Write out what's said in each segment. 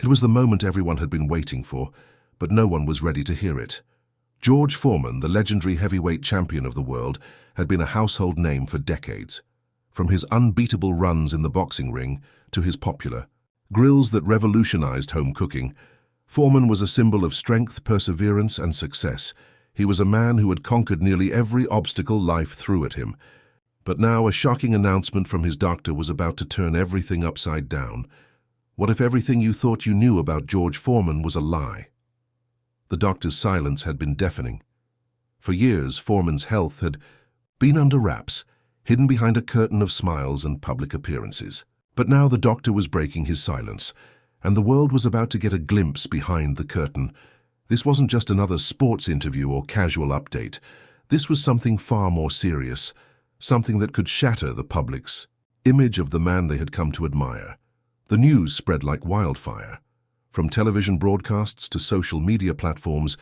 It was the moment everyone had been waiting for, but no one was ready to hear it. George Foreman, the legendary heavyweight champion of the world, had been a household name for decades. From his unbeatable runs in the boxing ring to his popular grills that revolutionized home cooking, Foreman was a symbol of strength, perseverance, and success. He was a man who had conquered nearly every obstacle life threw at him. But now a shocking announcement from his doctor was about to turn everything upside down. What if everything you thought you knew about George Foreman was a lie? The doctor's silence had been deafening. For years, Foreman's health had been under wraps, hidden behind a curtain of smiles and public appearances. But now the doctor was breaking his silence, and the world was about to get a glimpse behind the curtain. This wasn't just another sports interview or casual update. This was something far more serious, something that could shatter the public's image of the man they had come to admire. The news spread like wildfire. From television broadcasts to social media platforms,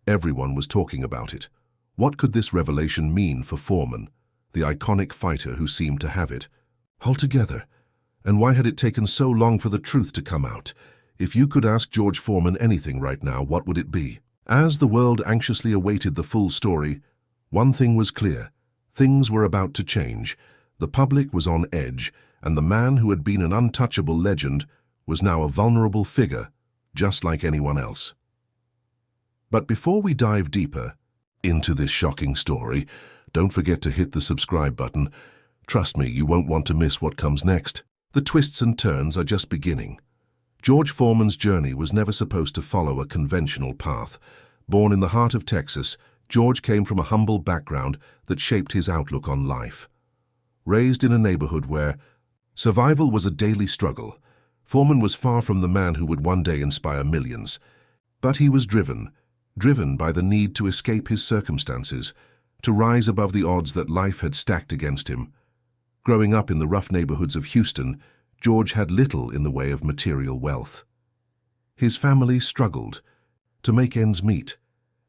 everyone was talking about it. What could this revelation mean for Foreman, the iconic fighter who seemed to have it all together? And why had it taken so long for the truth to come out? If you could ask George Foreman anything right now, what would it be? As the world anxiously awaited the full story, one thing was clear. Things were about to change. The public was on edge, and the man who had been an untouchable legend was now a vulnerable figure, just like anyone else. But before we dive deeper into this shocking story, don't forget to hit the subscribe button. Trust me, you won't want to miss what comes next. The twists and turns are just beginning. George Foreman's journey was never supposed to follow a conventional path. Born in the heart of Texas, George came from a humble background that shaped his outlook on life. Raised in a neighborhood where survival was a daily struggle, Foreman was far from the man who would one day inspire millions. But he was driven by the need to escape his circumstances, to rise above the odds that life had stacked against him. Growing up in the rough neighborhoods of Houston, George had little in the way of material wealth. His family struggled to make ends meet,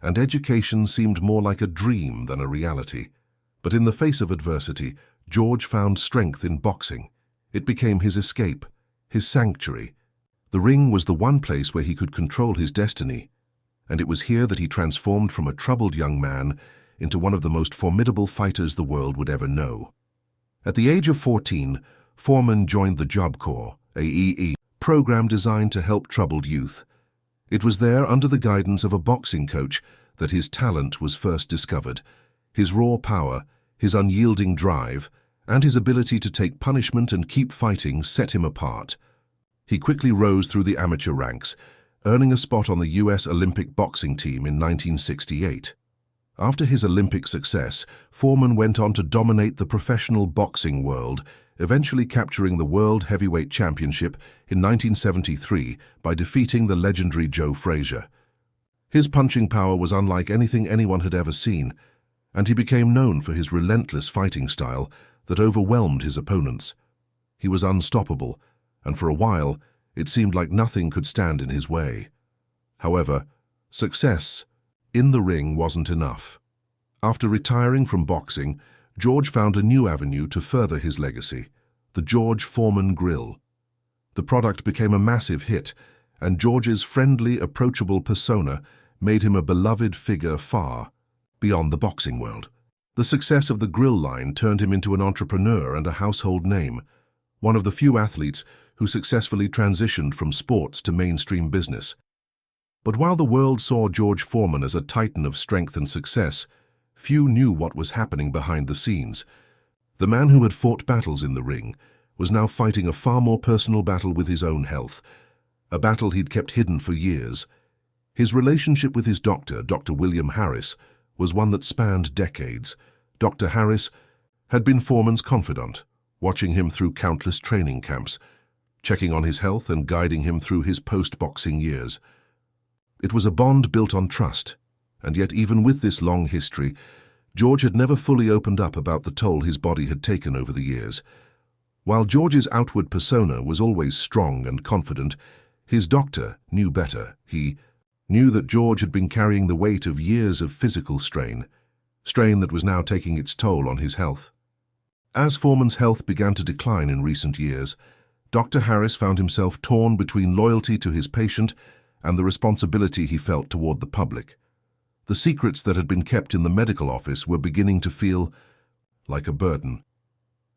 and education seemed more like a dream than a reality. But in the face of adversity, George found strength in boxing. It became his escape, his sanctuary. The ring was the one place where he could control his destiny, and it was here that he transformed from a troubled young man into one of the most formidable fighters the world would ever know. At the age of 14, Foreman joined the Job Corps, a program designed to help troubled youth. It was there, under the guidance of a boxing coach, that his talent was first discovered. His raw power, his unyielding drive, and his ability to take punishment and keep fighting set him apart. He quickly rose through the amateur ranks, earning a spot on the U.S. Olympic boxing team in 1968. After his Olympic success, Foreman went on to dominate the professional boxing world, eventually capturing the World Heavyweight Championship in 1973 by defeating the legendary Joe Frazier. His punching power was unlike anything anyone had ever seen, and he became known for his relentless fighting style that overwhelmed his opponents. He was unstoppable, and for a while, it seemed like nothing could stand in his way. However, success in the ring wasn't enough. After retiring from boxing, George found a new avenue to further his legacy, the George Foreman Grill. The product became a massive hit, and George's friendly, approachable persona made him a beloved figure far beyond the boxing world. The success of the grill line turned him into an entrepreneur and a household name, one of the few athletes who successfully transitioned from sports to mainstream business. But while the world saw George Foreman as a titan of strength and success, few knew what was happening behind the scenes. The man who had fought battles in the ring was now fighting a far more personal battle with his own health, a battle he'd kept hidden for years. His relationship with his doctor, Dr. William Harris, was one that spanned decades. Dr. Harris had been Foreman's confidant, watching him through countless training camps, checking on his health and guiding him through his post-boxing years. It was a bond built on trust, and yet even with this long history, George had never fully opened up about the toll his body had taken over the years. While George's outward persona was always strong and confident, his doctor knew better. He knew that George had been carrying the weight of years of physical strain that was now taking its toll on his health. As Foreman's health began to decline in recent years, Dr. Harris found himself torn between loyalty to his patient and the responsibility he felt toward the public. The secrets that had been kept in the medical office were beginning to feel like a burden.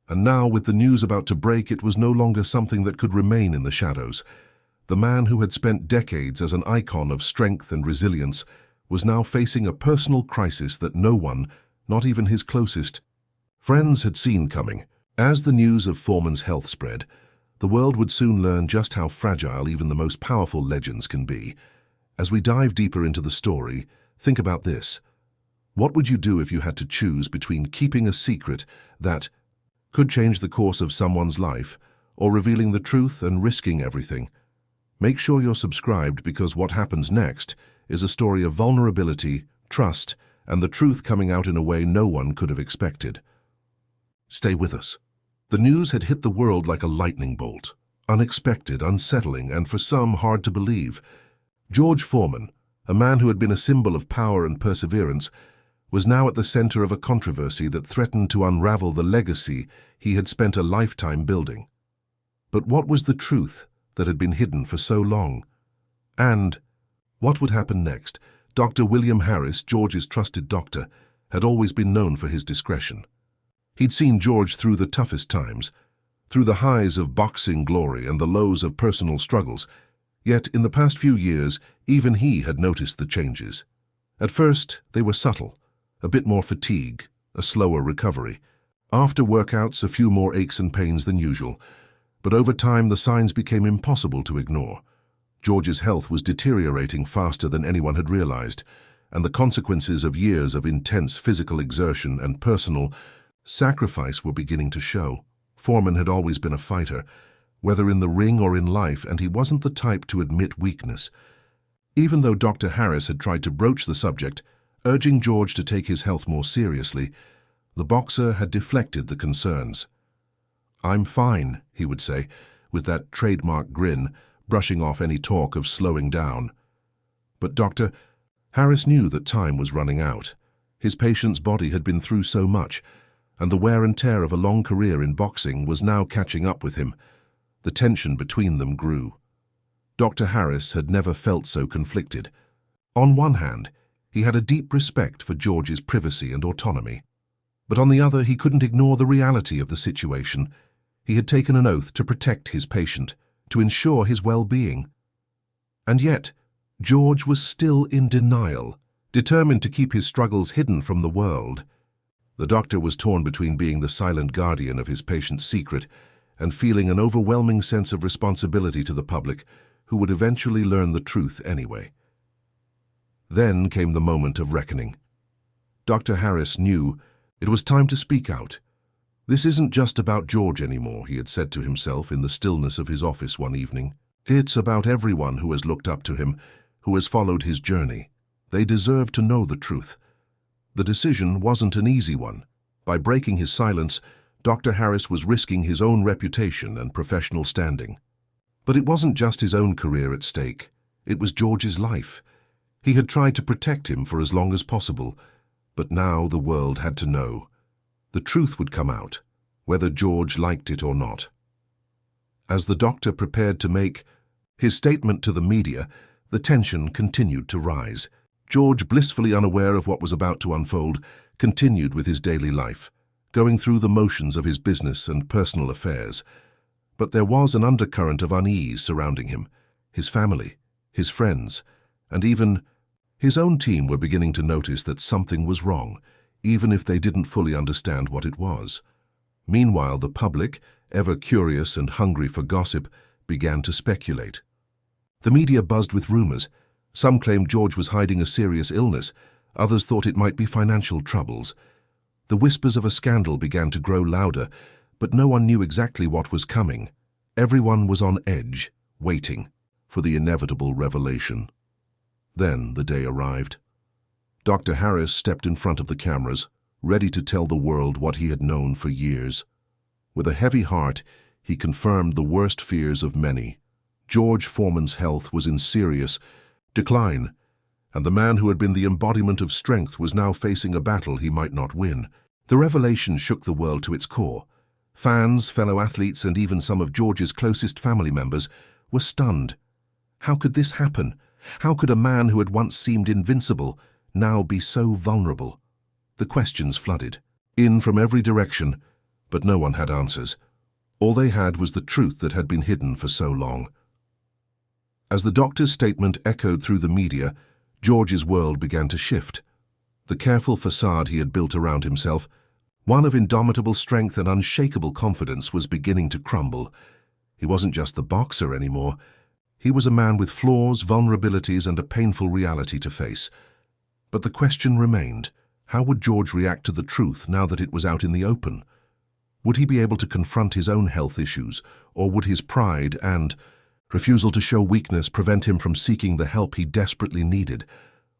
And now, with the news about to break, it was no longer something that could remain in the shadows. The man who had spent decades as an icon of strength and resilience was now facing a personal crisis that no one, not even his closest friends, had seen coming. As the news of Foreman's health spread, the world would soon learn just how fragile even the most powerful legends can be. As we dive deeper into the story, think about this. What would you do if you had to choose between keeping a secret that could change the course of someone's life, or revealing the truth and risking everything? Make sure you're subscribed, because what happens next is a story of vulnerability, trust, and the truth coming out in a way no one could have expected. Stay with us. The news had hit the world like a lightning bolt. Unexpected, unsettling, and for some hard to believe. George Foreman, a man who had been a symbol of power and perseverance, was now at the center of a controversy that threatened to unravel the legacy he had spent a lifetime building. But what was the truth that had been hidden for so long? And what would happen next? Dr. William Harris, George's trusted doctor, had always been known for his discretion. He'd seen George through the toughest times, through the highs of boxing glory and the lows of personal struggles. Yet in the past few years, even he had noticed the changes. At first, they were subtle. A bit more fatigue, a slower recovery. After workouts, a few more aches and pains than usual. But over time, the signs became impossible to ignore. George's health was deteriorating faster than anyone had realized, and the consequences of years of intense physical exertion and personal sacrifice were beginning to show. Foreman had always been a fighter, whether in the ring or in life, and he wasn't the type to admit weakness. Even though Dr. Harris had tried to broach the subject, urging George to take his health more seriously, the boxer had deflected the concerns. "I'm fine," he would say, with that trademark grin, brushing off any talk of slowing down. But Dr. Harris knew that time was running out. His patient's body had been through so much, and the wear and tear of a long career in boxing was now catching up with him. The tension between them grew. Dr. Harris had never felt so conflicted. On one hand, he had a deep respect for George's privacy and autonomy. But on the other, he couldn't ignore the reality of the situation. He had taken an oath to protect his patient, to ensure his well-being. And yet, George was still in denial, determined to keep his struggles hidden from the world. The doctor was torn between being the silent guardian of his patient's secret and feeling an overwhelming sense of responsibility to the public, who would eventually learn the truth anyway. Then came the moment of reckoning. Dr. Harris knew it was time to speak out. "This isn't just about George anymore," he had said to himself in the stillness of his office one evening. "It's about everyone who has looked up to him, who has followed his journey. They deserve to know the truth." The decision wasn't an easy one. By breaking his silence, Dr. Harris was risking his own reputation and professional standing. But it wasn't just his own career at stake. It was George's life. He had tried to protect him for as long as possible, but now the world had to know. The truth would come out, whether George liked it or not. As the doctor prepared to make his statement to the media, the tension continued to rise. George, blissfully unaware of what was about to unfold, continued with his daily life, going through the motions of his business and personal affairs. But there was an undercurrent of unease surrounding him. His family, his friends, and even his own team were beginning to notice that something was wrong, even if they didn't fully understand what it was. Meanwhile, the public, ever curious and hungry for gossip, began to speculate. The media buzzed with rumors. Some claimed George was hiding a serious illness. Others thought it might be financial troubles. The whispers of a scandal began to grow louder, but no one knew exactly what was coming. Everyone was on edge, waiting for the inevitable revelation. Then the day arrived. Dr. Harris stepped in front of the cameras, ready to tell the world what he had known for years. With a heavy heart, he confirmed the worst fears of many. George Foreman's health was in serious decline, and the man who had been the embodiment of strength was now facing a battle he might not win. The revelation shook the world to its core. Fans, fellow athletes, and even some of George's closest family members were stunned. How could this happen? How could a man who had once seemed invincible now be so vulnerable? The questions flooded in from every direction, but no one had answers. All they had was the truth that had been hidden for so long. As the doctor's statement echoed through the media, George's world began to shift. The careful facade he had built around himself, one of indomitable strength and unshakable confidence, was beginning to crumble. He wasn't just the boxer anymore. He was a man with flaws, vulnerabilities, and a painful reality to face. But the question remained: how would George react to the truth now that it was out in the open? Would he be able to confront his own health issues, or would his pride and refusal to show weakness prevent him from seeking the help he desperately needed?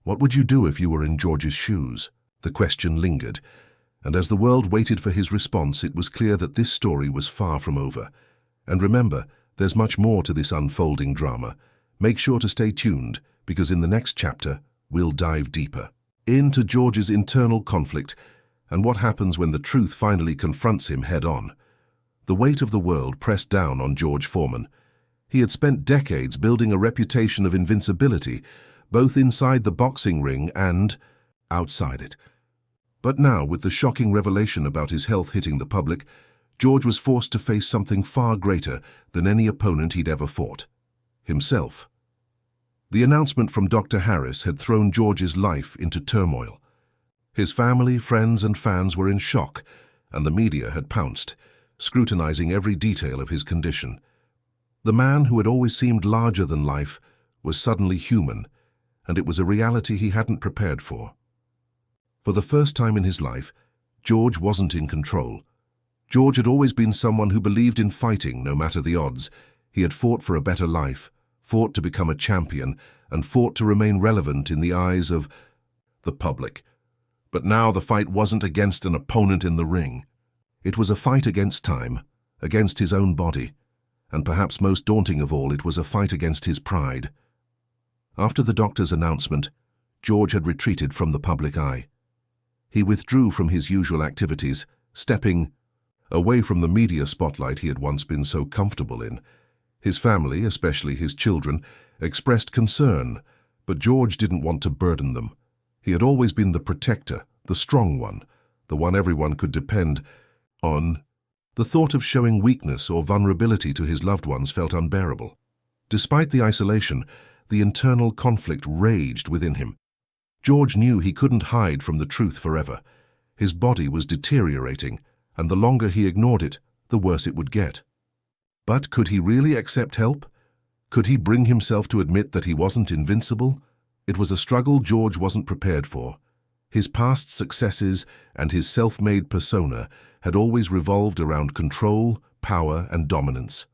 What would you do if you were in George's shoes? The question lingered, and as the world waited for his response, it was clear that this story was far from over. And remember, there's much more to this unfolding drama. Make sure to stay tuned, because in the next chapter, we'll dive deeper into George's internal conflict and what happens when the truth finally confronts him head-on. The weight of the world pressed down on George Foreman. He had spent decades building a reputation of invincibility, both inside the boxing ring and outside it. But now, with the shocking revelation about his health hitting the public, George was forced to face something far greater than any opponent he'd ever fought: himself. The announcement from Dr. Harris had thrown George's life into turmoil. His family, friends, and fans were in shock, and the media had pounced, scrutinizing every detail of his condition. The man who had always seemed larger than life was suddenly human, and it was a reality he hadn't prepared for. For the first time in his life, George wasn't in control. George had always been someone who believed in fighting no matter the odds. He had fought for a better life, fought to become a champion, and fought to remain relevant in the eyes of the public. But now the fight wasn't against an opponent in the ring. It was a fight against time, against his own body, and perhaps most daunting of all, it was a fight against his pride. After the doctor's announcement, George had retreated from the public eye. He withdrew from his usual activities, stepping away from the media spotlight he had once been so comfortable in. His family, especially his children, expressed concern, but George didn't want to burden them. He had always been the protector, the strong one, the one everyone could depend on. The thought of showing weakness or vulnerability to his loved ones felt unbearable. Despite the isolation, the internal conflict raged within him. George knew he couldn't hide from the truth forever. His body was deteriorating, and the longer he ignored it, the worse it would get. But could he really accept help? Could he bring himself to admit that he wasn't invincible? It was a struggle George wasn't prepared for. His past successes and his self-made persona had always revolved around control, power, and dominance.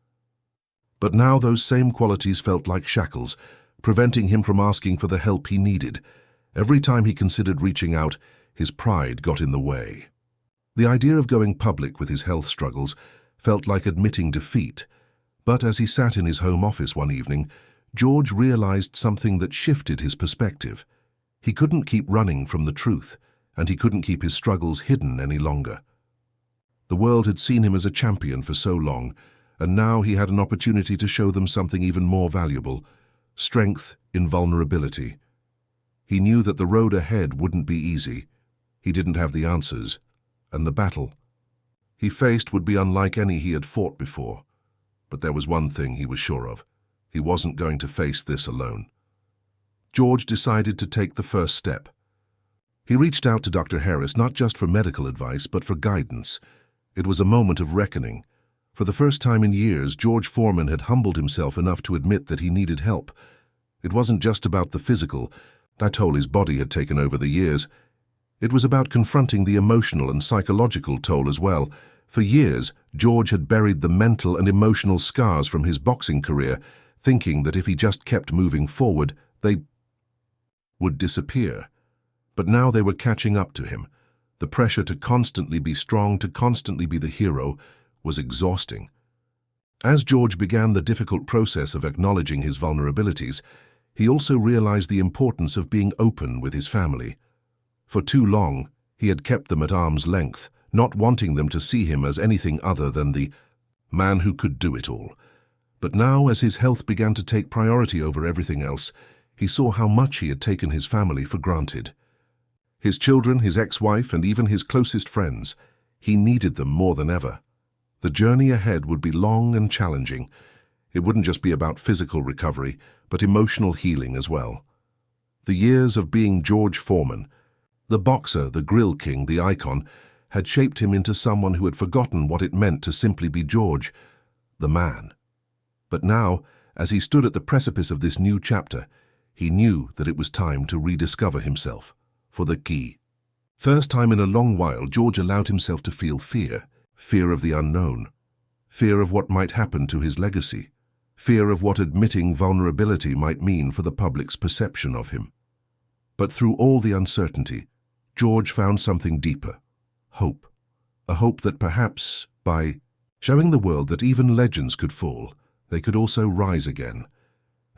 But now those same qualities felt like shackles, preventing him from asking for the help he needed. Every time he considered reaching out, his pride got in the way. The idea of going public with his health struggles felt like admitting defeat. But as he sat in his home office one evening, George realized something that shifted his perspective. He couldn't keep running from the truth, and he couldn't keep his struggles hidden any longer. The world had seen him as a champion for so long, and now he had an opportunity to show them something even more valuable: strength in vulnerability. He knew that the road ahead wouldn't be easy. He didn't have the answers, and the battle he faced would be unlike any he had fought before. But there was one thing he was sure of: he wasn't going to face this alone. George decided to take the first step. He reached out to Dr. Harris not just for medical advice, but for guidance. It was a moment of reckoning. For the first time in years, George Foreman had humbled himself enough to admit that he needed help. It wasn't just about the physical, that toll his body had taken over the years. It was about confronting the emotional and psychological toll as well. For years, George had buried the mental and emotional scars from his boxing career, thinking that if he just kept moving forward, they would disappear. But now they were catching up to him. The pressure to constantly be strong, to constantly be the hero, was exhausting. As George began the difficult process of acknowledging his vulnerabilities, he also realized the importance of being open with his family. For too long, he had kept them at arm's length, not wanting them to see him as anything other than the man who could do it all. But now, as his health began to take priority over everything else, he saw how much he had taken his family for granted. His children, his ex-wife, and even his closest friends. He needed them more than ever. The journey ahead would be long and challenging. It wouldn't just be about physical recovery, but emotional healing as well. The years of being George Foreman, the boxer, the grill king, the icon, had shaped him into someone who had forgotten what it meant to simply be George, the man. But now, as he stood at the precipice of this new chapter, he knew that it was time to rediscover himself, for the key. First time in a long while, George allowed himself to feel fear. Fear of the unknown. Fear of what might happen to his legacy. Fear of what admitting vulnerability might mean for the public's perception of him. But through all the uncertainty, George found something deeper. Hope. A hope that perhaps, by showing the world that even legends could fall, they could also rise again.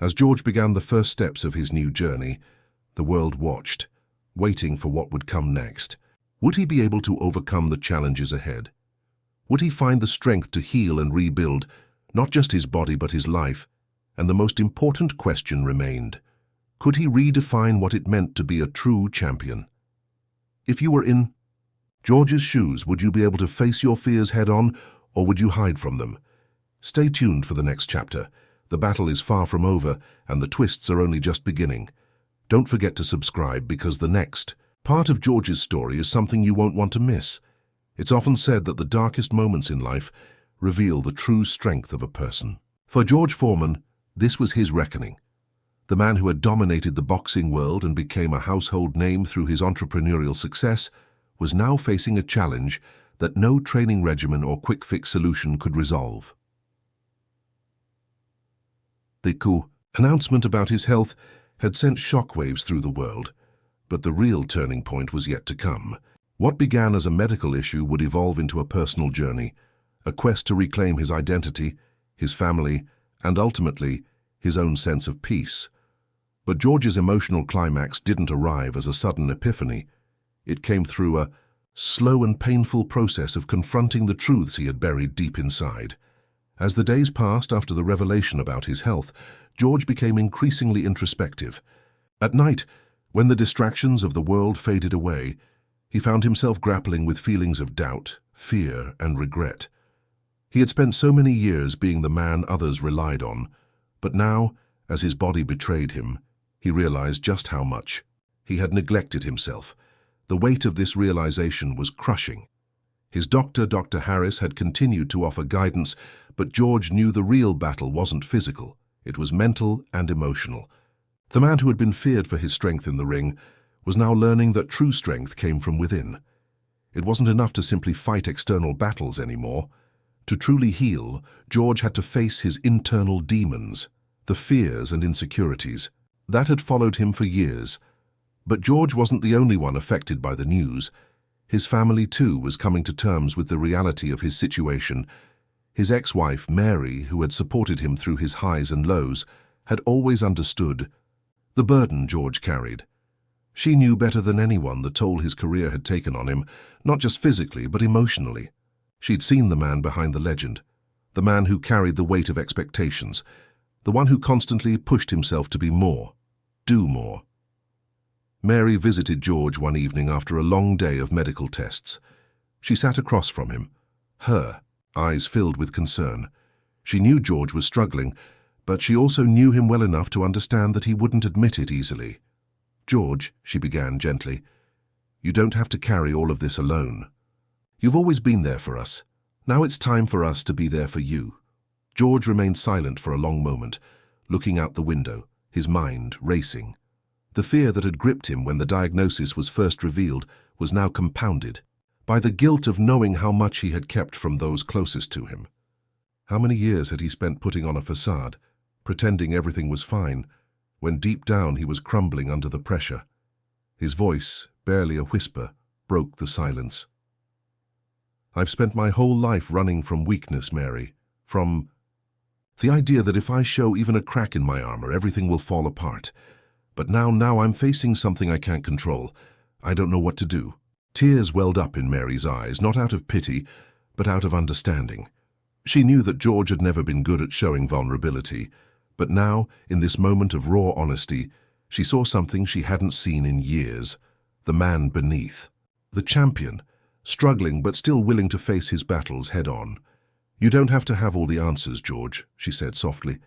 As George began the first steps of his new journey, the world watched, waiting for what would come next. Would he be able to overcome the challenges ahead? Would he find the strength to heal and rebuild, not just his body but his life? And the most important question remained. Could he redefine what it meant to be a true champion? If you were in George's shoes, would you be able to face your fears head-on, or would you hide from them? Stay tuned for the next chapter. The battle is far from over, and the twists are only just beginning. Don't forget to subscribe, because the next part of George's story is something you won't want to miss. It's often said that the darkest moments in life reveal the true strength of a person. For George Foreman, this was his reckoning. The man who had dominated the boxing world and became a household name through his entrepreneurial success was now facing a challenge that no training regimen or quick-fix solution could resolve. The announcement about his health had sent shockwaves through the world, but the real turning point was yet to come. What began as a medical issue would evolve into a personal journey, a quest to reclaim his identity, his family, and ultimately, his own sense of peace. But George's emotional climax didn't arrive as a sudden epiphany. It came through a slow and painful process of confronting the truths he had buried deep inside. As the days passed after the revelation about his health, George became increasingly introspective. At night, when the distractions of the world faded away, he found himself grappling with feelings of doubt, fear, and regret. He had spent so many years being the man others relied on, but now, as his body betrayed him, he realized just how much he had neglected himself. The weight of this realization was crushing. His doctor, Dr. Harris, had continued to offer guidance, but George knew the real battle wasn't physical. It was mental and emotional. The man who had been feared for his strength in the ring was now learning that true strength came from within. It wasn't enough to simply fight external battles anymore. To truly heal, George had to face his internal demons, the fears and insecurities. That had followed him for years. But George wasn't the only one affected by the news. His family, too, was coming to terms with the reality of his situation. His ex-wife, Mary, who had supported him through his highs and lows, had always understood the burden George carried. She knew better than anyone the toll his career had taken on him, not just physically, but emotionally. She'd seen the man behind the legend, the man who carried the weight of expectations, the one who constantly pushed himself to be more, do more. Mary visited George one evening after a long day of medical tests. She sat across from him, her eyes filled with concern. She knew George was struggling, but she also knew him well enough to understand that he wouldn't admit it easily. "George," she began gently, "you don't have to carry all of this alone. You've always been there for us. Now it's time for us to be there for you." George remained silent for a long moment, looking out the window, his mind racing. The fear that had gripped him when the diagnosis was first revealed was now compounded by the guilt of knowing how much he had kept from those closest to him. How many years had he spent putting on a facade, pretending everything was fine, when deep down he was crumbling under the pressure? His voice, barely a whisper, broke the silence. "I've spent my whole life running from weakness, Mary, from the idea that if I show even a crack in my armor, everything will fall apart. But now I'm facing something I can't control. I don't know what to do." Tears welled up in Mary's eyes, not out of pity, but out of understanding. She knew that George had never been good at showing vulnerability, but now, in this moment of raw honesty, she saw something she hadn't seen in years: the man beneath. The champion, struggling but still willing to face his battles head-on. "You don't have to have all the answers, George," she said softly.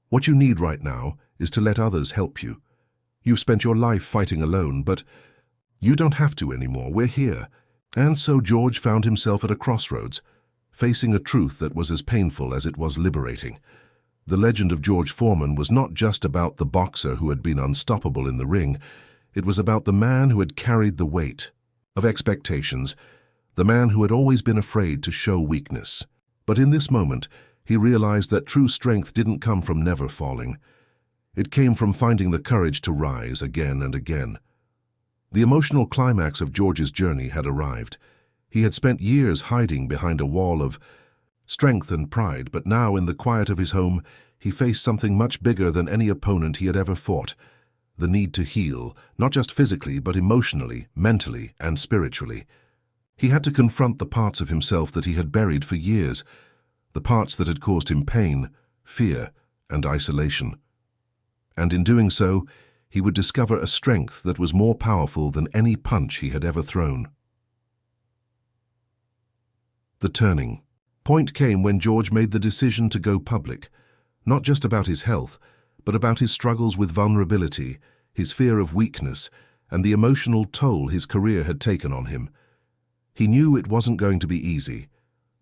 "What you need right now is to let others help you. You've spent your life fighting alone, but you don't have to anymore. We're here." And so George found himself at a crossroads, facing a truth that was as painful as it was liberating. The legend of George Foreman was not just about the boxer who had been unstoppable in the ring. It was about the man who had carried the weight of expectations, the man who had always been afraid to show weakness. But in this moment, he realized that true strength didn't come from never falling. It came from finding the courage to rise again and again. The emotional climax of George's journey had arrived. He had spent years hiding behind a wall of strength and pride, but now, in the quiet of his home, he faced something much bigger than any opponent he had ever fought: the need to heal, not just physically, but emotionally, mentally, and spiritually. He had to confront the parts of himself that he had buried for years, the parts that had caused him pain, fear, and isolation. And in doing so, he would discover a strength that was more powerful than any punch he had ever thrown. The turning point came when George made the decision to go public, not just about his health, but about his struggles with vulnerability, his fear of weakness, and the emotional toll his career had taken on him. He knew it wasn't going to be easy.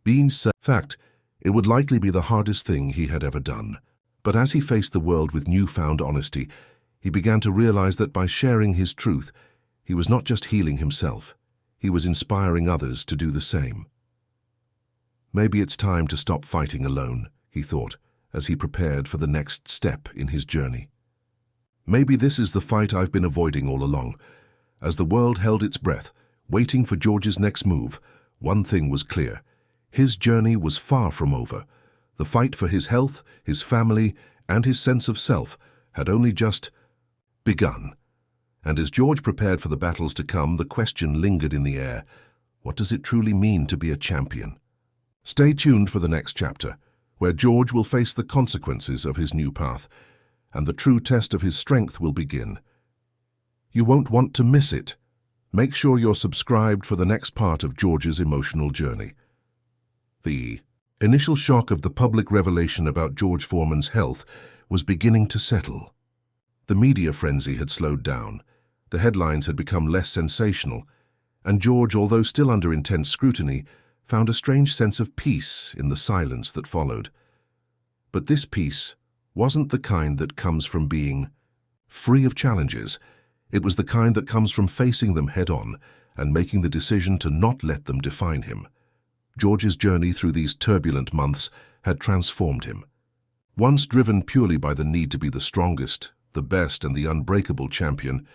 In fact, it would likely be the hardest thing he had ever done. But as he faced the world with newfound honesty, he began to realize that by sharing his truth, he was not just healing himself, he was inspiring others to do the same. Maybe it's time to stop fighting alone, he thought, as he prepared for the next step in his journey. Maybe this is the fight I've been avoiding all along. As the world held its breath, waiting for George's next move, one thing was clear: his journey was far from over. The fight for his health, his family, and his sense of self had only just begun. And as George prepared for the battles to come, the question lingered in the air: what does it truly mean to be a champion? Stay tuned for the next chapter, where George will face the consequences of his new path, and the true test of his strength will begin. You won't want to miss it. Make sure you're subscribed for the next part of George's emotional journey. The initial shock of the public revelation about George Foreman's health was beginning to settle. The media frenzy had slowed down, the headlines had become less sensational, and George, although still under intense scrutiny, found a strange sense of peace in the silence that followed. But this peace wasn't the kind that comes from being free of challenges. It was the kind that comes from facing them head-on and making the decision to not let them define him. George's journey through these turbulent months had transformed him. Once driven purely by the need to be the strongest, the best, and the unbreakable champion,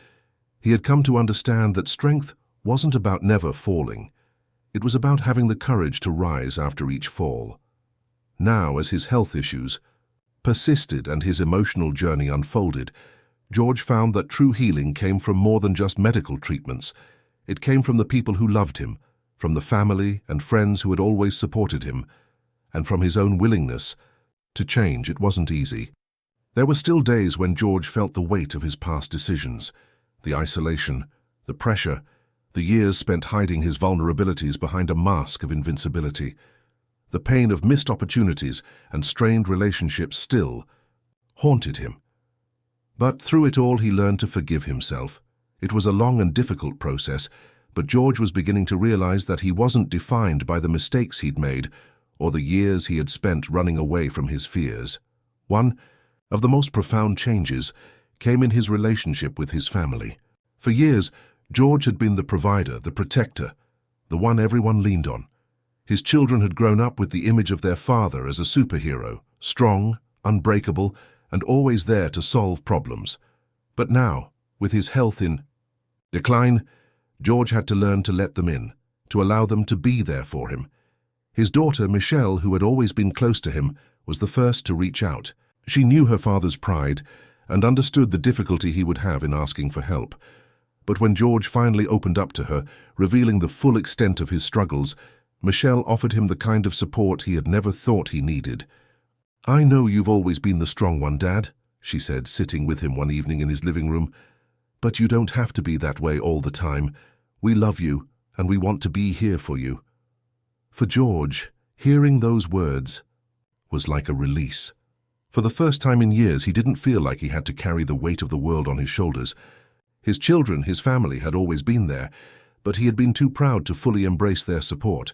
he had come to understand that strength wasn't about never falling. It was about having the courage to rise after each fall. Now, as his health issues persisted and his emotional journey unfolded, George found that true healing came from more than just medical treatments. It came from the people who loved him, from the family and friends who had always supported him, and from his own willingness to change. It wasn't easy. There were still days when George felt the weight of his past decisions, the isolation, the pressure, the years spent hiding his vulnerabilities behind a mask of invincibility. The pain of missed opportunities and strained relationships still haunted him. But through it all, he learned to forgive himself. It was a long and difficult process, but George was beginning to realize that he wasn't defined by the mistakes he'd made or the years he had spent running away from his fears. One of the most profound changes came in his relationship with his family. For years, George had been the provider, the protector, the one everyone leaned on. His children had grown up with the image of their father as a superhero, strong, unbreakable, and always there to solve problems. But now, with his health in decline, George had to learn to let them in, to allow them to be there for him. His daughter, Michelle, who had always been close to him, was the first to reach out. She knew her father's pride and understood the difficulty he would have in asking for help. But when George finally opened up to her, revealing the full extent of his struggles, Michelle offered him the kind of support he had never thought he needed. "I know you've always been the strong one, Dad," she said, sitting with him one evening in his living room. "But you don't have to be that way all the time. We love you, and we want to be here for you." For George, hearing those words was like a release. For the first time in years, he didn't feel like he had to carry the weight of the world on his shoulders. His children, his family, had always been there, but he had been too proud to fully embrace their support.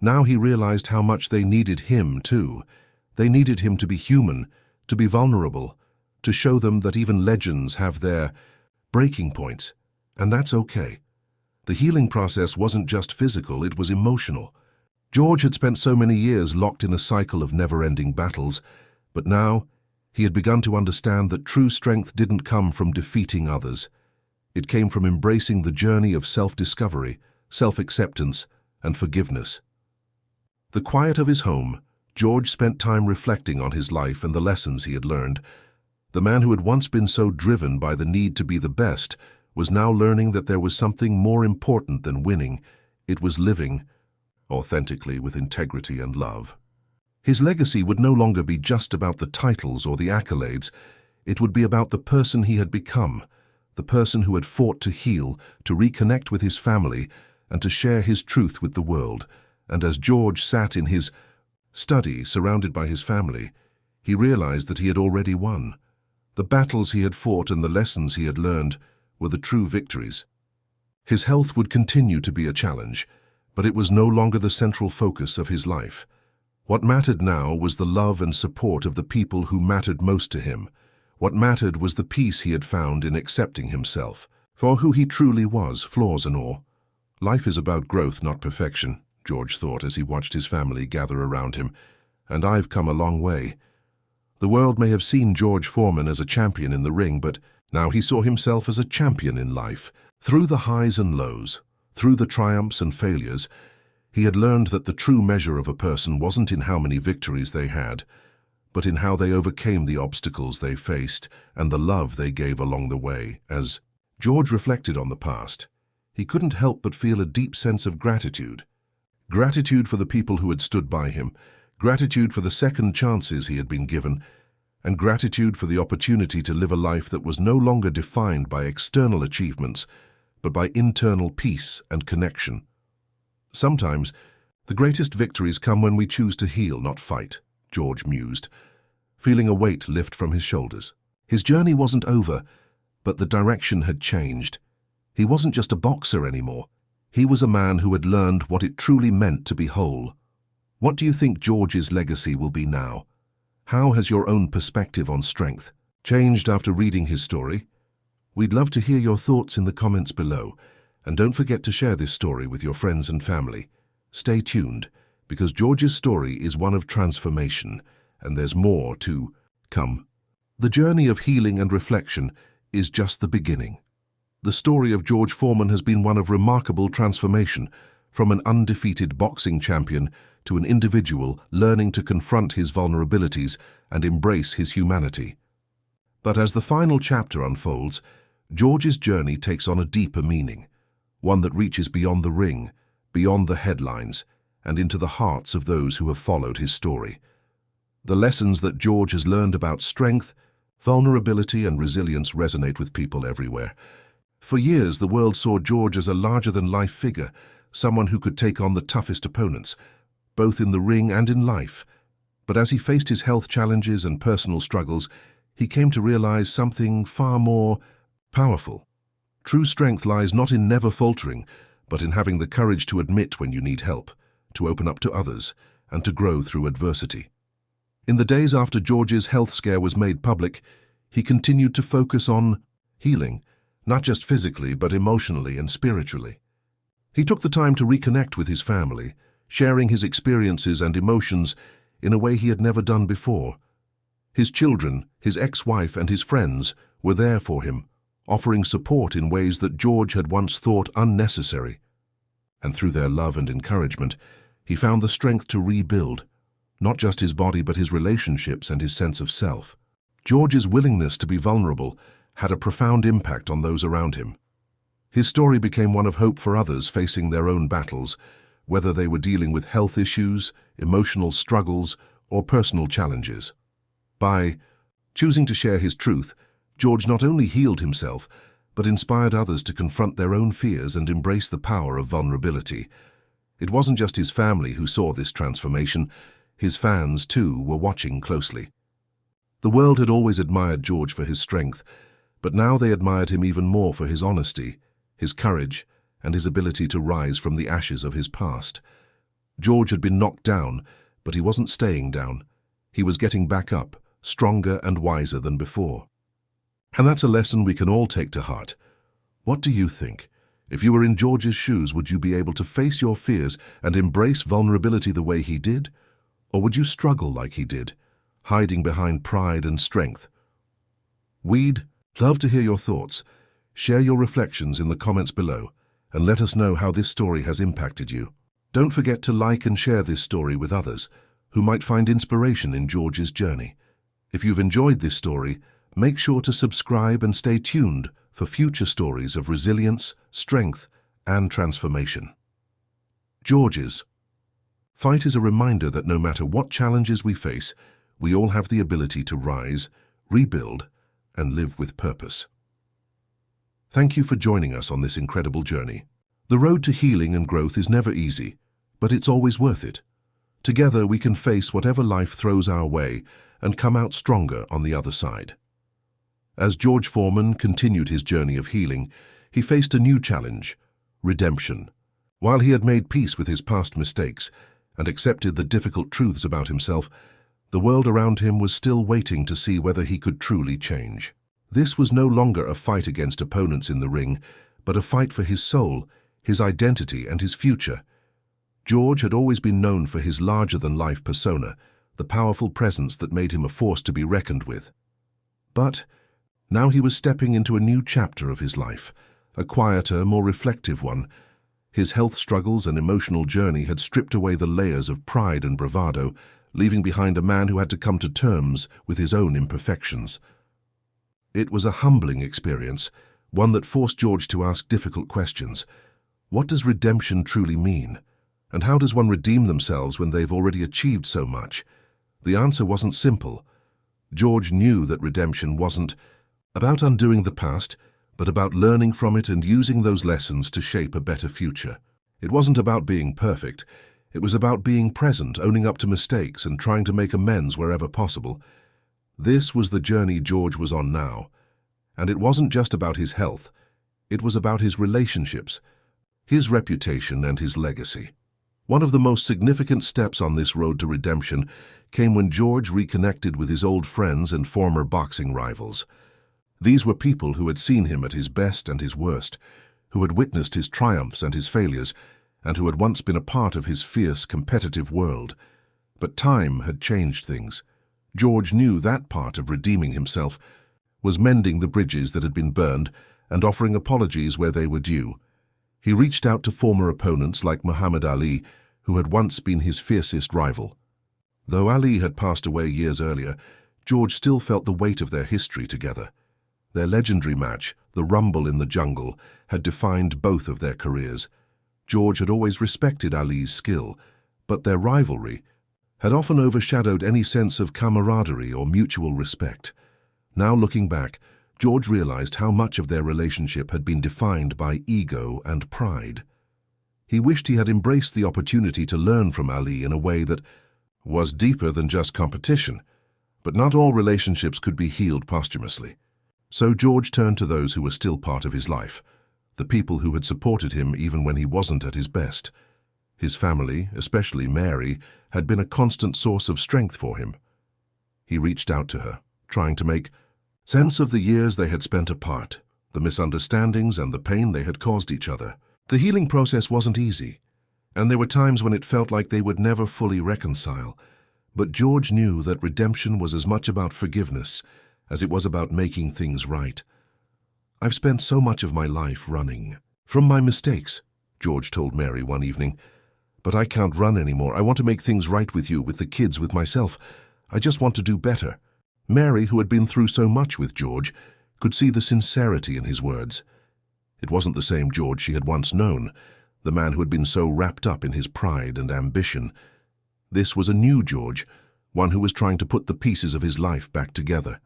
Now he realized how much they needed him, too. They needed him to be human, to be vulnerable, to show them that even legends have their breaking points, and that's okay. The healing process wasn't just physical, it was emotional. George had spent so many years locked in a cycle of never-ending battles, but now he had begun to understand that true strength didn't come from defeating others. It came from embracing the journey of self-discovery, self-acceptance, and forgiveness. The quiet of his home, George spent time reflecting on his life and the lessons he had learned. The man who had once been so driven by the need to be the best was now learning that there was something more important than winning. It was living authentically with integrity and love. His legacy would no longer be just about the titles or the accolades. It would be about the person he had become, the person who had fought to heal, to reconnect with his family, and to share his truth with the world. And as George sat in his study, surrounded by his family, he realized that he had already won. The battles he had fought and the lessons he had learned were the true victories. His health would continue to be a challenge, but it was no longer the central focus of his life. What mattered now was the love and support of the people who mattered most to him. What mattered was the peace he had found in accepting himself, for who he truly was, flaws and all. Life is about growth, not perfection, George thought as he watched his family gather around him, and I've come a long way. The world may have seen George Foreman as a champion in the ring, but now he saw himself as a champion in life. Through the highs and lows, through the triumphs and failures, he had learned that the true measure of a person wasn't in how many victories they had, but in how they overcame the obstacles they faced and the love they gave along the way. As George reflected on the past, he couldn't help but feel a deep sense of gratitude. Gratitude for the people who had stood by him, gratitude for the second chances he had been given, and gratitude for the opportunity to live a life that was no longer defined by external achievements, but by internal peace and connection. Sometimes, the greatest victories come when we choose to heal, not fight, George mused, feeling a weight lift from his shoulders. His journey wasn't over, but the direction had changed. He wasn't just a boxer anymore. He was a man who had learned what it truly meant to be whole. What do you think George's legacy will be now? How has your own perspective on strength changed after reading his story? We'd love to hear your thoughts in the comments below, and don't forget to share this story with your friends and family. Stay tuned, because George's story is one of transformation, and there's more to come. The journey of healing and reflection is just the beginning. The story of George Foreman has been one of remarkable transformation, from an undefeated boxing champion to an individual learning to confront his vulnerabilities and embrace his humanity. But as the final chapter unfolds, George's journey takes on a deeper meaning, one that reaches beyond the ring, beyond the headlines, and into the hearts of those who have followed his story. The lessons that George has learned about strength, vulnerability, and resilience resonate with people everywhere. For years, the world saw George as a larger-than-life figure, someone who could take on the toughest opponents, both in the ring and in life. But as he faced his health challenges and personal struggles, he came to realize something far more powerful. True strength lies not in never faltering, but in having the courage to admit when you need help, to open up to others, and to grow through adversity. In the days after George's health scare was made public, he continued to focus on healing, not just physically, but emotionally and spiritually. He took the time to reconnect with his family, sharing his experiences and emotions in a way he had never done before. His children, his ex-wife, and his friends were there for him, offering support in ways that George had once thought unnecessary. And through their love and encouragement, he found the strength to rebuild, not just his body but his relationships and his sense of self. George's willingness to be vulnerable had a profound impact on those around him. His story became one of hope for others facing their own battles, whether they were dealing with health issues, emotional struggles, or personal challenges. By choosing to share his truth, George not only healed himself, but inspired others to confront their own fears and embrace the power of vulnerability. It wasn't just his family who saw this transformation. His fans, too, were watching closely. The world had always admired George for his strength, but now they admired him even more for his honesty, his courage, and his ability to rise from the ashes of his past. George had been knocked down, but he wasn't staying down. He was getting back up, stronger and wiser than before. And that's a lesson we can all take to heart. What do you think? If you were in George's shoes, would you be able to face your fears and embrace vulnerability the way he did? Or would you struggle like he did, hiding behind pride and strength? We'd love to hear your thoughts. Share your reflections in the comments below, and let us know how this story has impacted you. Don't forget to like and share this story with others who might find inspiration in George's journey. If you've enjoyed this story, make sure to subscribe and stay tuned for future stories of resilience, strength, and transformation. George's fight is a reminder that no matter what challenges we face, we all have the ability to rise, rebuild, and live with purpose. Thank you for joining us on this incredible journey. The road to healing and growth is never easy, but it's always worth it. Together we can face whatever life throws our way and come out stronger on the other side. As George Foreman continued his journey of healing, he faced a new challenge: redemption. While he had made peace with his past mistakes and accepted the difficult truths about himself, the world around him was still waiting to see whether he could truly change. This was no longer a fight against opponents in the ring, but a fight for his soul, his identity, and his future. George had always been known for his larger-than-life persona, the powerful presence that made him a force to be reckoned with. But now he was stepping into a new chapter of his life, a quieter, more reflective one. His health struggles and emotional journey had stripped away the layers of pride and bravado, leaving behind a man who had to come to terms with his own imperfections. It was a humbling experience, one that forced George to ask difficult questions. What does redemption truly mean? And how does one redeem themselves when they've already achieved so much? The answer wasn't simple. George knew that redemption wasn't about undoing the past, but about learning from it and using those lessons to shape a better future. It wasn't about being perfect. It was about being present, owning up to mistakes, and trying to make amends wherever possible. This was the journey George was on now. And it wasn't just about his health. It was about his relationships, his reputation, and his legacy. One of the most significant steps on this road to redemption came when George reconnected with his old friends and former boxing rivals. These were people who had seen him at his best and his worst, who had witnessed his triumphs and his failures, and who had once been a part of his fierce, competitive world. But time had changed things. George knew that part of redeeming himself was mending the bridges that had been burned and offering apologies where they were due. He reached out to former opponents like Muhammad Ali, who had once been his fiercest rival. Though Ali had passed away years earlier, George still felt the weight of their history together. Their legendary match, the Rumble in the Jungle, had defined both of their careers. George had always respected Ali's skill, but their rivalry had often overshadowed any sense of camaraderie or mutual respect. Now looking back, George realized how much of their relationship had been defined by ego and pride. He wished he had embraced the opportunity to learn from Ali in a way that was deeper than just competition. But not all relationships could be healed posthumously. So George turned to those who were still part of his life, the people who had supported him even when he wasn't at his best. His family, especially Mary, had been a constant source of strength for him. He reached out to her, trying to make sense of the years they had spent apart, the misunderstandings and the pain they had caused each other. The healing process wasn't easy, and there were times when it felt like they would never fully reconcile. But George knew that redemption was as much about forgiveness as it was about making things right. "I've spent so much of my life running from my mistakes," George told Mary one evening. "But I can't run anymore. I want to make things right with you, with the kids, with myself. I just want to do better." Mary, who had been through so much with George, could see the sincerity in his words. It wasn't the same George she had once known, the man who had been so wrapped up in his pride and ambition. This was a new George, one who was trying to put the pieces of his life back together.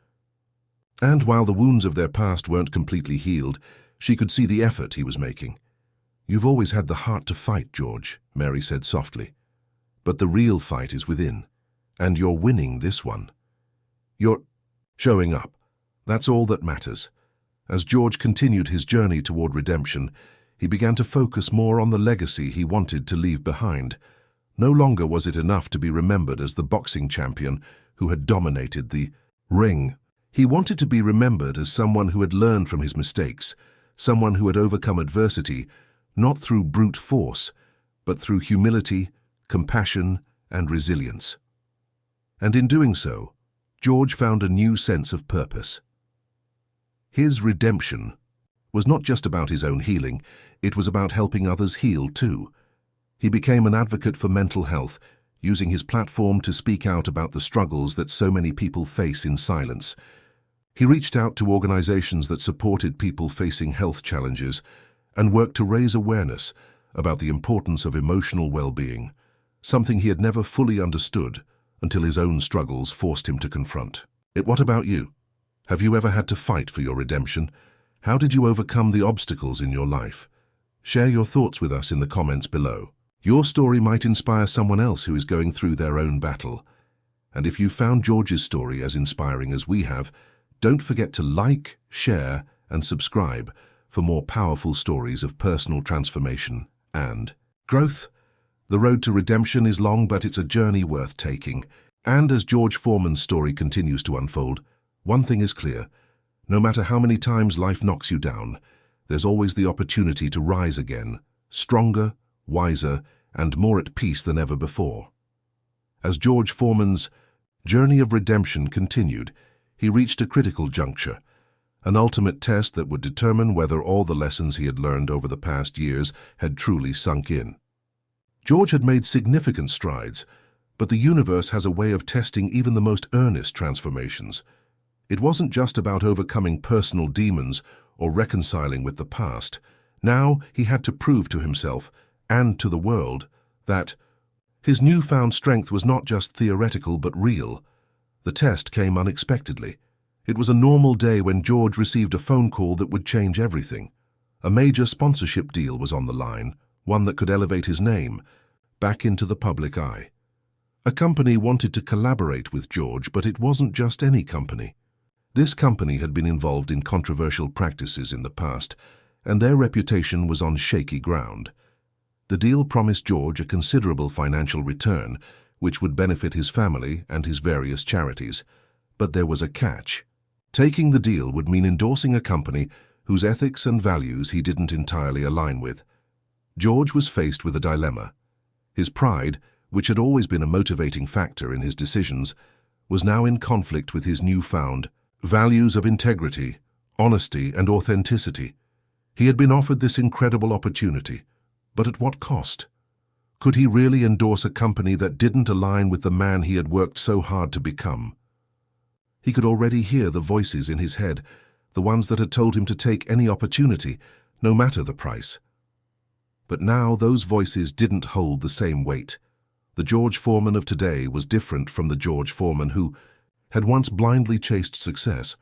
And while the wounds of their past weren't completely healed, she could see the effort he was making. "You've always had the heart to fight, George," Mary said softly. "But the real fight is within, and you're winning this one. You're showing up. That's all that matters." As George continued his journey toward redemption, he began to focus more on the legacy he wanted to leave behind. No longer was it enough to be remembered as the boxing champion who had dominated the ring. He wanted to be remembered as someone who had learned from his mistakes, someone who had overcome adversity, not through brute force, but through humility, compassion, and resilience. And in doing so, George found a new sense of purpose. His redemption was not just about his own healing, it was about helping others heal too. He became an advocate for mental health, using his platform to speak out about the struggles that so many people face in silence. He reached out to organizations that supported people facing health challenges and worked to raise awareness about the importance of emotional well-being, something he had never fully understood until his own struggles forced him to confront. What about you? Have you ever had to fight for your redemption? How did you overcome the obstacles in your life? Share your thoughts with us in the comments below. Your story might inspire someone else who is going through their own battle. And if you found George's story as inspiring as we have, don't forget to like, share, and subscribe for more powerful stories of personal transformation and growth. The road to redemption is long, but it's a journey worth taking. And as George Foreman's story continues to unfold, one thing is clear: no matter how many times life knocks you down, there's always the opportunity to rise again, stronger, wiser, and more at peace than ever before. As George Foreman's journey of redemption continued, he reached a critical juncture, an ultimate test that would determine whether all the lessons he had learned over the past years had truly sunk in. George had made significant strides, but the universe has a way of testing even the most earnest transformations. It wasn't just about overcoming personal demons or reconciling with the past. Now he had to prove to himself and to the world that his newfound strength was not just theoretical but real. The test came unexpectedly. It was a normal day when George received a phone call that would change everything. A major sponsorship deal was on the line, one that could elevate his name back into the public eye. A company wanted to collaborate with George, but it wasn't just any company. This company had been involved in controversial practices in the past, and their reputation was on shaky ground. The deal promised George a considerable financial return, which would benefit his family and his various charities. But there was a catch. Taking the deal would mean endorsing a company whose ethics and values he didn't entirely align with. George was faced with a dilemma. His pride, which had always been a motivating factor in his decisions, was now in conflict with his newfound values of integrity, honesty, and authenticity. He had been offered this incredible opportunity, but at what cost? Could he really endorse a company that didn't align with the man he had worked so hard to become? He could already hear the voices in his head, the ones that had told him to take any opportunity, no matter the price. But now those voices didn't hold the same weight. The George Foreman of today was different from the George Foreman who had once blindly chased success.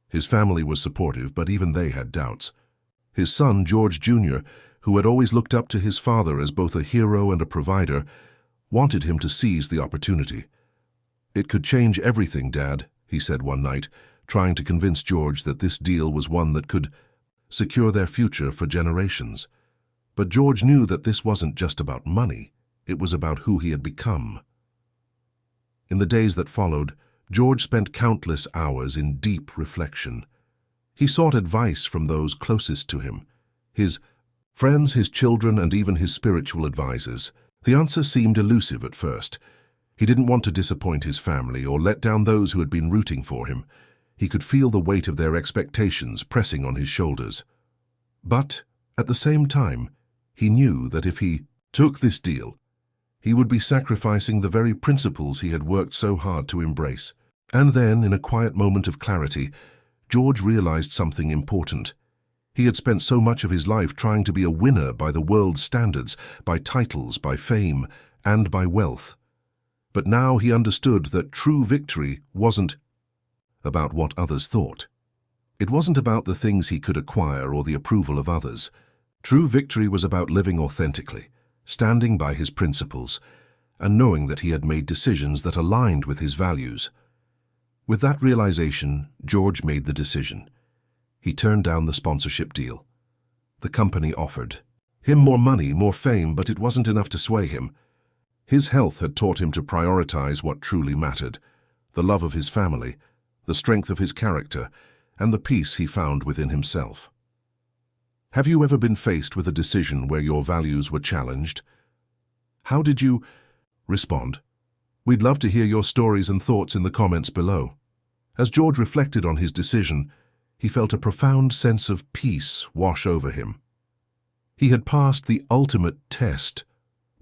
His family was supportive, but even they had doubts. His son, George Jr., who had always looked up to his father as both a hero and a provider, wanted him to seize the opportunity. "It could change everything, Dad," he said one night, trying to convince George that this deal was one that could secure their future for generations. But George knew that this wasn't just about money, it was about who he had become. In the days that followed, George spent countless hours in deep reflection. He sought advice from those closest to him, his friends, his children, and even his spiritual advisors. The answer seemed elusive at first. He didn't want to disappoint his family or let down those who had been rooting for him. He could feel the weight of their expectations pressing on his shoulders. But, at the same time, he knew that if he took this deal, he would be sacrificing the very principles he had worked so hard to embrace. And then, in a quiet moment of clarity, George realized something important. He had spent so much of his life trying to be a winner by the world's standards, by titles, by fame, and by wealth. But now he understood that true victory wasn't about what others thought. It wasn't about the things he could acquire or the approval of others. True victory was about living authentically, standing by his principles, and knowing that he had made decisions that aligned with his values. With that realization, George made the decision. He turned down the sponsorship deal. The company offered him more money, more fame, but it wasn't enough to sway him. His health had taught him to prioritize what truly mattered: the love of his family, the strength of his character, and the peace he found within himself. Have you ever been faced with a decision where your values were challenged? How did you respond? We'd love to hear your stories and thoughts in the comments below. As George reflected on his decision, he felt a profound sense of peace wash over him. He had passed the ultimate test,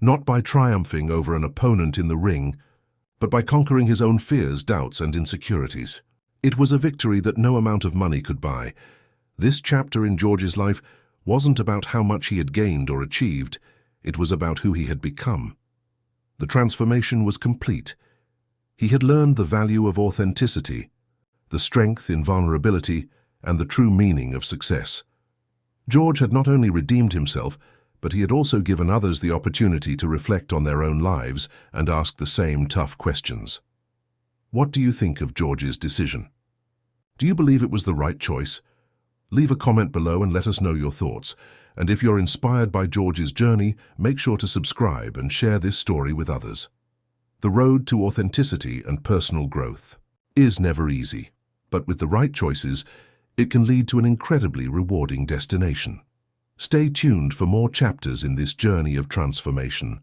not by triumphing over an opponent in the ring, but by conquering his own fears, doubts, and insecurities. It was a victory that no amount of money could buy. This chapter in George's life wasn't about how much he had gained or achieved. It was about who he had become. The transformation was complete. He had learned the value of authenticity, the strength in vulnerability, and the true meaning of success. George had not only redeemed himself, but he had also given others the opportunity to reflect on their own lives and ask the same tough questions. What do you think of George's decision? Do you believe it was the right choice? Leave a comment below and let us know your thoughts. And if you're inspired by George's journey, make sure to subscribe and share this story with others. The road to authenticity and personal growth is never easy, but with the right choices, it can lead to an incredibly rewarding destination. Stay tuned for more chapters in this journey of transformation.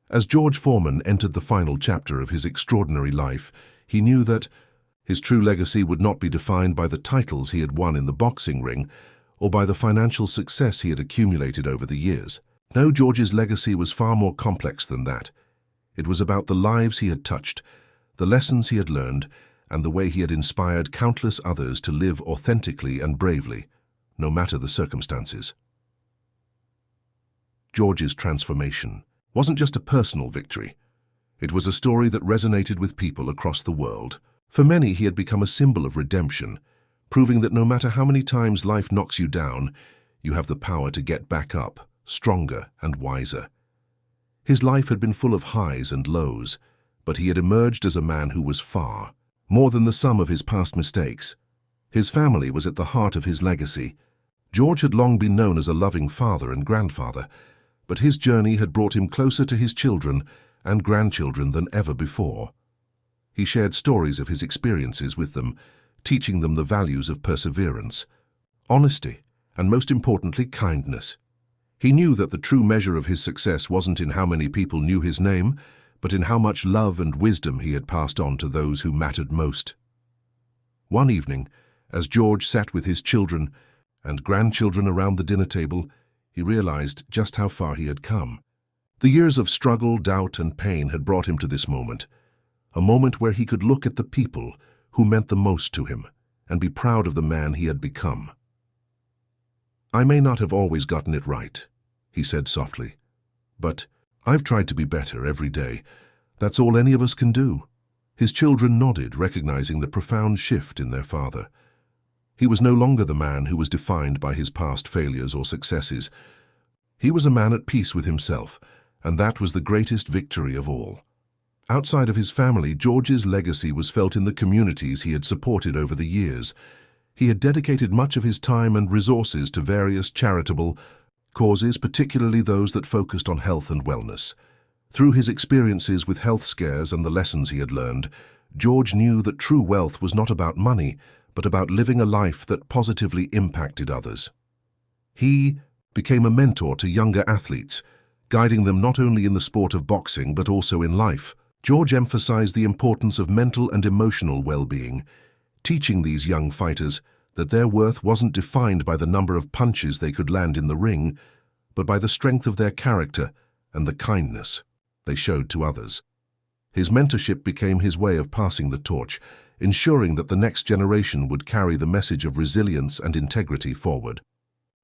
As George Foreman entered the final chapter of his extraordinary life, he knew that his true legacy would not be defined by the titles he had won in the boxing ring or by the financial success he had accumulated over the years. No, George's legacy was far more complex than that. It was about the lives he had touched, the lessons he had learned, and the way he had inspired countless others to live authentically and bravely, no matter the circumstances. George's transformation wasn't just a personal victory. It was a story that resonated with people across the world. For many, he had become a symbol of redemption, proving that no matter how many times life knocks you down, you have the power to get back up, stronger and wiser. His life had been full of highs and lows, but he had emerged as a man who was far more than the sum of his past mistakes. His family was at the heart of his legacy. George had long been known as a loving father and grandfather, but his journey had brought him closer to his children and grandchildren than ever before. He shared stories of his experiences with them, teaching them the values of perseverance, honesty, and most importantly, kindness. He knew that the true measure of his success wasn't in how many people knew his name, but in how much love and wisdom he had passed on to those who mattered most. One evening, as George sat with his children and grandchildren around the dinner table, he realized just how far he had come. The years of struggle, doubt, and pain had brought him to this moment, a moment where he could look at the people who meant the most to him and be proud of the man he had become. "I may not have always gotten it right," he said softly, "but I've tried to be better every day. That's all any of us can do." His children nodded, recognizing the profound shift in their father. He was no longer the man who was defined by his past failures or successes. He was a man at peace with himself, and that was the greatest victory of all. Outside of his family, George's legacy was felt in the communities he had supported over the years. He had dedicated much of his time and resources to various charitable causes, particularly those that focused on health and wellness. Through his experiences with health scares and the lessons he had learned, George knew that true wealth was not about money, but about living a life that positively impacted others. He became a mentor to younger athletes, guiding them not only in the sport of boxing but also in life. George emphasized the importance of mental and emotional well-being, teaching these young fighters that their worth wasn't defined by the number of punches they could land in the ring, but by the strength of their character and the kindness they showed to others. His mentorship became his way of passing the torch, ensuring that the next generation would carry the message of resilience and integrity forward.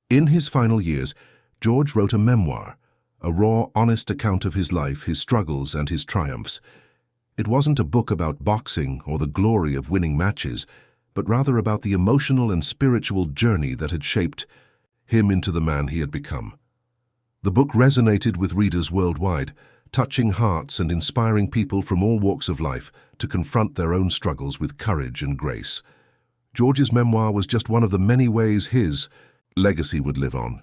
In his final years, George wrote a memoir, a raw, honest account of his life, his struggles, and his triumphs. It wasn't a book about boxing or the glory of winning matches, but rather about the emotional and spiritual journey that had shaped him into the man he had become. The book resonated with readers worldwide, touching hearts and inspiring people from all walks of life to confront their own struggles with courage and grace. George's memoir was just one of the many ways his legacy would live on.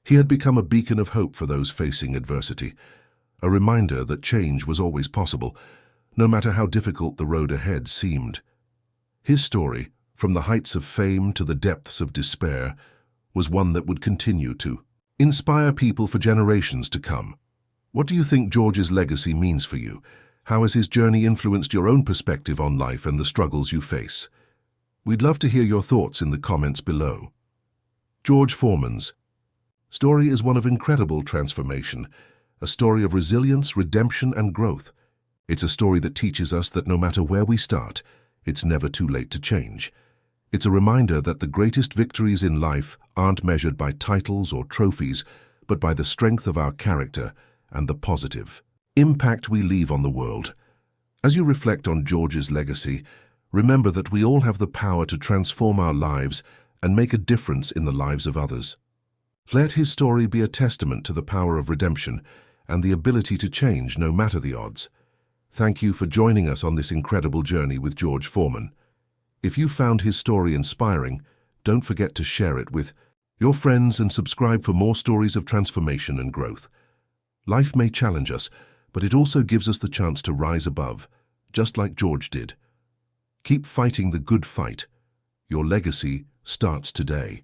He had become a beacon of hope for those facing adversity, a reminder that change was always possible, no matter how difficult the road ahead seemed. His story, from the heights of fame to the depths of despair, was one that would continue to inspire people for generations to come. What do you think George's legacy means for you? How has his journey influenced your own perspective on life and the struggles you face? We'd love to hear your thoughts in the comments below. George Foreman's story is one of incredible transformation, a story of resilience, redemption, and growth. It's a story that teaches us that no matter where we start, it's never too late to change. It's a reminder that the greatest victories in life aren't measured by titles or trophies, but by the strength of our character and the positive impact we leave on the world. As you reflect on George's legacy, remember that we all have the power to transform our lives and make a difference in the lives of others. Let his story be a testament to the power of redemption and the ability to change no matter the odds. Thank you for joining us on this incredible journey with George Foreman. If you found his story inspiring, don't forget to share it with your friends and subscribe for more stories of transformation and growth. Life may challenge us, but it also gives us the chance to rise above, just like George did. Keep fighting the good fight. Your legacy starts today.